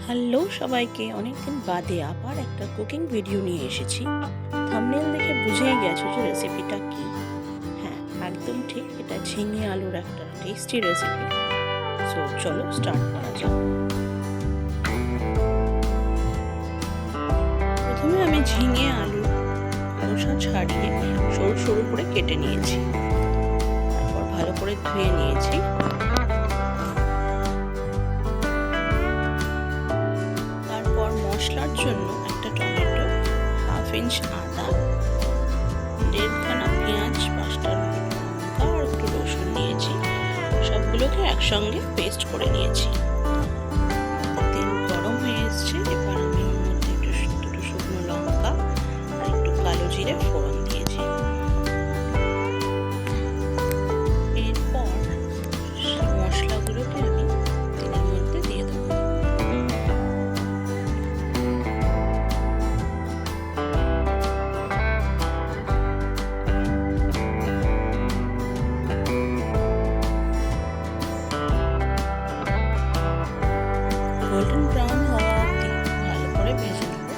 Hello সবাইকে, অনেকদিন বাদে আবার একটা কুকিং ভিডিও নিয়ে এসেছি। থাম্বনেল দেখে বুঝেই গেছো যে রেসিপিটা কি। হ্যাঁ, একদম ঠিক, এটা ঝিঙে আলুর একটা টেস্টি রেসিপি। সো চলো স্টার্ট করা যাক। প্রথমে আমি ঝিঙে আলু খোসা ছাড়িয়ে সরু সরু করে কেটে নিয়েছি। তারপর ভালো করে ধুয়ে নিয়েছি। মশলার জন্য একটা টমেটো, হাফ ইঞ্চ আদা, 1.5খানা পেঁয়াজ, 5টা লঙ্কা আর একটু রসুন নিয়েছি। সবগুলোকে একসঙ্গে পেস্ট করে নিয়েছি। তেল গরম হয়ে এসছে, এবার আমি ওর মধ্যে দুটো শুকনো লঙ্কা আর একটু কালো জিরে ফোড়ন দিয়েছি। এরপর মশলাগুলোকে আমি তেলের মধ্যে দিয়ে দেবো। গোল্ডেন ব্রাউন হওয়া অবধি ভালো করে ভেজে নেব।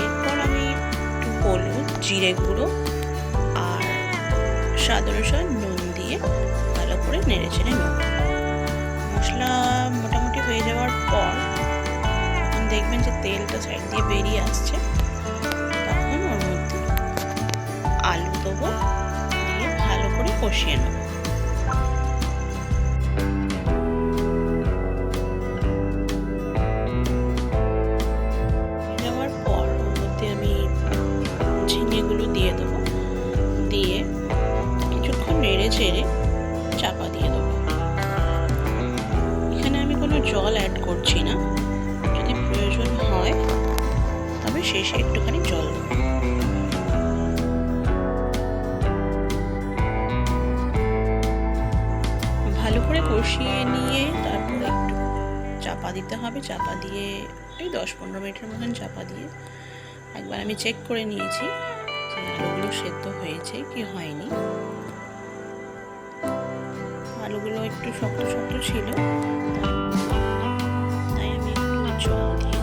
এরপর আমি একটু হলুদ, জিরে গুঁড়ো আর স্বাদ অনুসারে নুন দিয়ে ভালো করে নেড়ে চেড়ে নেব। মশলা মোটামুটি হয়ে যাওয়ার পর তখন দেখবেন যে তেলটা সাইড দিয়ে বেরিয়ে আসছে, তখন ওর মধ্যে আলু দেবো, দিয়ে ভালো করে কষিয়ে নেব। ঝিঙেগুলো দিয়ে দেবো, দিয়ে কিছুক্ষণ নেড়ে চেড়ে চাপা দিয়ে দেবো। এখানে আমি কোনো জল অ্যাড করছি না, যদি প্রয়োজন হয় তবে শেষে একটুখানি জল দেবো। ভালো করে কষিয়ে নিয়ে তারপরে একটু চাপা দিতে হবে। চাপা দিয়ে এই 10-15 মিনিটের মতন চাপা দিয়ে একবার আমি চেক করে নিয়েছি যে আলুগুলো সেদ্ধ হয়েছে কি হয়নি। আলুগুলো একটু শক্ত শক্ত ছিল, তাই আমি একটু জল দিয়ে